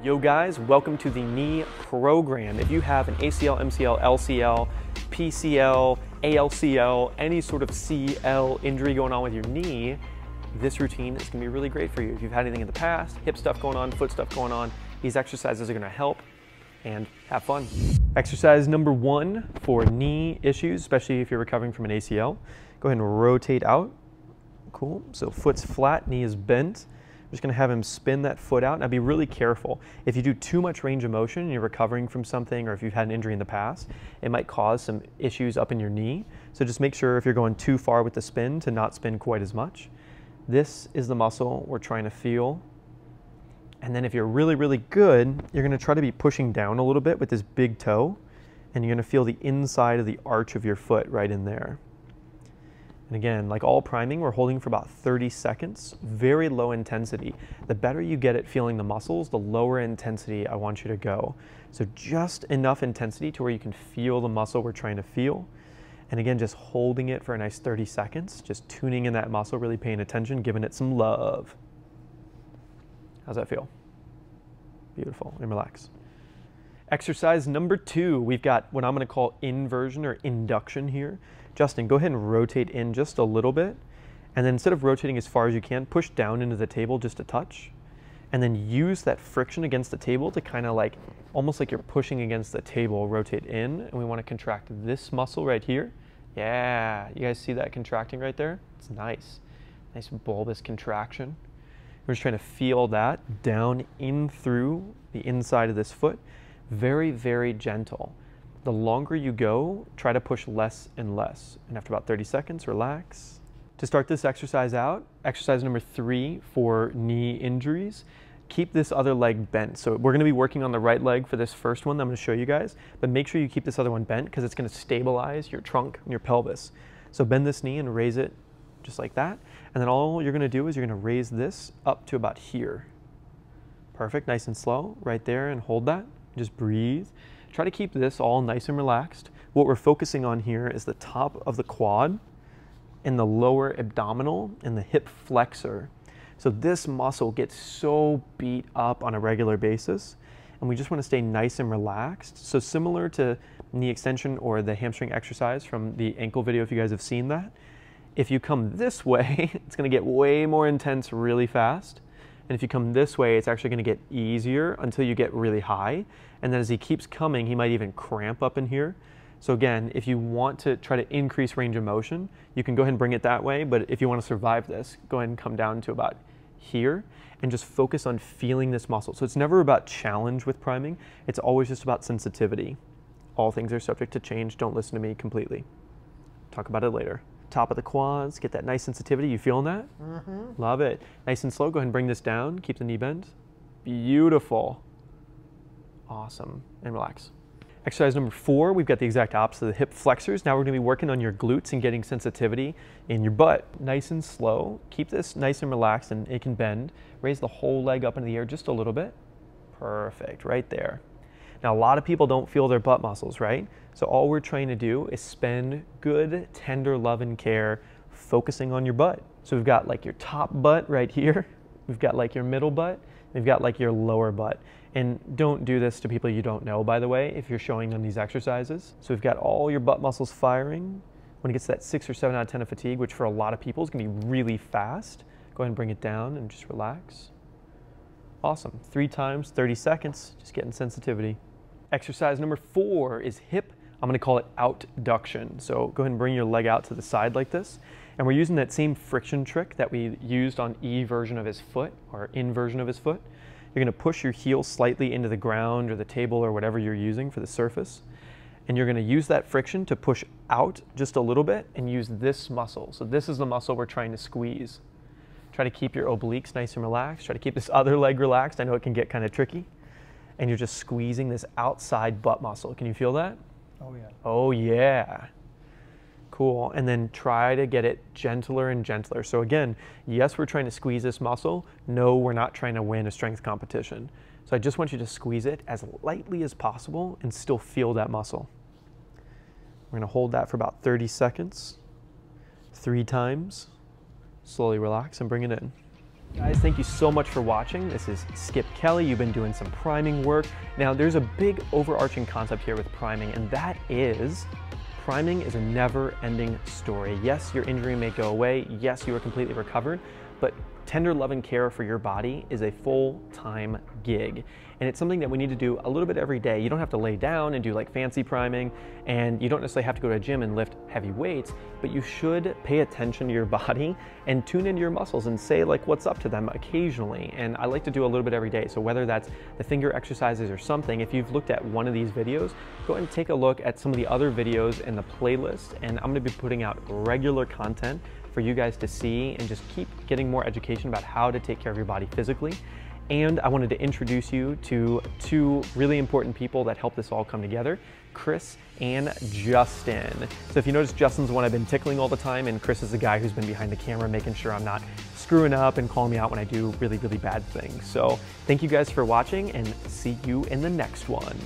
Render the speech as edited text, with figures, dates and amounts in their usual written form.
Yo guys, welcome to the knee program. If you have an ACL, MCL, LCL, PCL, ALCL, any sort of CL injury going on with your knee, this routine is gonna be really great for you. If you've had anything in the past, hip stuff going on, foot stuff going on, these exercises are gonna help and have fun. Exercise number 1 for knee issues, especially if you're recovering from an ACL. Go ahead and rotate out. Cool, so foot's flat, knee is bent. Just gonna have him spin that foot out. Now be really careful. If you do too much range of motion and you're recovering from something, or if you've had an injury in the past, it might cause some issues up in your knee. So just make sure if you're going too far with the spin to not spin quite as much. This is the muscle we're trying to feel. And then if you're really, really good, you're gonna try to be pushing down a little bit with this big toe, and you're gonna feel the inside of the arch of your foot right in there. And again, like all priming, we're holding for about 30 seconds, very low intensity. The better you get at feeling the muscles, the lower intensity I want you to go. So just enough intensity to where you can feel the muscle we're trying to feel. And again, just holding it for a nice 30 seconds, just tuning in that muscle, really paying attention, giving it some love. How's that feel? Beautiful, and relax. Exercise number 2, we've got what I'm gonna call inversion or induction here. Justin, go ahead and rotate in just a little bit, and then instead of rotating as far as you can, push down into the table just a touch, and then use that friction against the table to kind of like, almost like you're pushing against the table, rotate in, and we want to contract this muscle right here. Yeah, you guys see that contracting right there? It's nice. Nice bulbous contraction. We're just trying to feel that down in through the inside of this foot. Very, very gentle. The longer you go, try to push less and less. And after about 30 seconds, relax. To start this exercise out, exercise number 3 for knee injuries, keep this other leg bent. So we're gonna be working on the right leg for this first one that I'm gonna show you guys, but make sure you keep this other one bent because it's gonna stabilize your trunk and your pelvis. So bend this knee and raise it just like that. And then all you're gonna do is you're gonna raise this up to about here. Perfect, nice and slow, right there, and hold that. Just breathe. Try to keep this all nice and relaxed. What we're focusing on here is the top of the quad and the lower abdominal and the hip flexor. So this muscle gets so beat up on a regular basis, and we just want to stay nice and relaxed. So similar to knee extension or the hamstring exercise from the ankle video, if you guys have seen that, if you come this way, it's going to get way more intense really fast. And if you come this way, it's actually going to get easier until you get really high. And then as he keeps coming, he might even cramp up in here. So again, if you want to try to increase range of motion, you can go ahead and bring it that way. But if you want to survive this, go ahead and come down to about here and just focus on feeling this muscle. So it's never about challenge with priming. It's always just about sensitivity. All things are subject to change. Don't listen to me completely. Talk about it later. Top of the quads, get that nice sensitivity. You feeling that? Mm-hmm. Love it. Nice and slow. Go ahead and bring this down. Keep the knee bent. Beautiful. Awesome. And relax. Exercise number 4, we've got the exact opposite of the hip flexors. Now we're going to be working on your glutes and getting sensitivity in your butt. Nice and slow. Keep this nice and relaxed, and it can bend. Raise the whole leg up into the air just a little bit. Perfect. Right there. Now, a lot of people don't feel their butt muscles, right? So all we're trying to do is spend good, tender love and care focusing on your butt. So we've got like your top butt right here. We've got like your middle butt. We've got like your lower butt. And don't do this to people you don't know, by the way, if you're showing them these exercises. So we've got all your butt muscles firing. When it gets to that 6 or 7 out of 10 of fatigue, which for a lot of people is gonna be really fast, go ahead and bring it down and just relax. Awesome. 3 times, 30 seconds, just getting sensitivity. Exercise number 4 is hip. I'm going to call it outduction. So go ahead and bring your leg out to the side like this. And we're using that same friction trick that we used on E version of his foot, or inversion of his foot. You're going to push your heel slightly into the ground or the table or whatever you're using for the surface. And you're going to use that friction to push out just a little bit and use this muscle. So this is the muscle we're trying to squeeze. Try to keep your obliques nice and relaxed. Try to keep this other leg relaxed. I know it can get kind of tricky. And you're just squeezing this outside butt muscle. Can you feel that? Oh yeah. Oh yeah. Cool. And then try to get it gentler and gentler. So again, yes, we're trying to squeeze this muscle. No, we're not trying to win a strength competition. So I just want you to squeeze it as lightly as possible and still feel that muscle. We're going to hold that for about 30 seconds, 3 times. Slowly relax and bring it in. Guys, thank you so much for watching. This is Skip Kelly. You've been doing some priming work. Now, there's a big overarching concept here with priming, and that is priming is a never-ending story. Yes, your injury may go away. Yes, you are completely recovered, but tender love and care for your body is a full-time gig. And it's something that we need to do a little bit every day. You don't have to lay down and do like fancy priming, and you don't necessarily have to go to a gym and lift heavy weights, but you should pay attention to your body and tune into your muscles and say like what's up to them occasionally. And I like to do a little bit every day. So whether that's the finger exercises or something, if you've looked at one of these videos, go ahead and take a look at some of the other videos in the playlist. And I'm gonna be putting out regular content for you guys to see and just keep getting more education about how to take care of your body physically. And I wanted to introduce you to two really important people that help this all come together, Chris and Justin. So if you notice, Justin's the one I've been tickling all the time, and Chris is the guy who's been behind the camera making sure I'm not screwing up and calling me out when I do really, really bad things. So thank you guys for watching, and see you in the next one.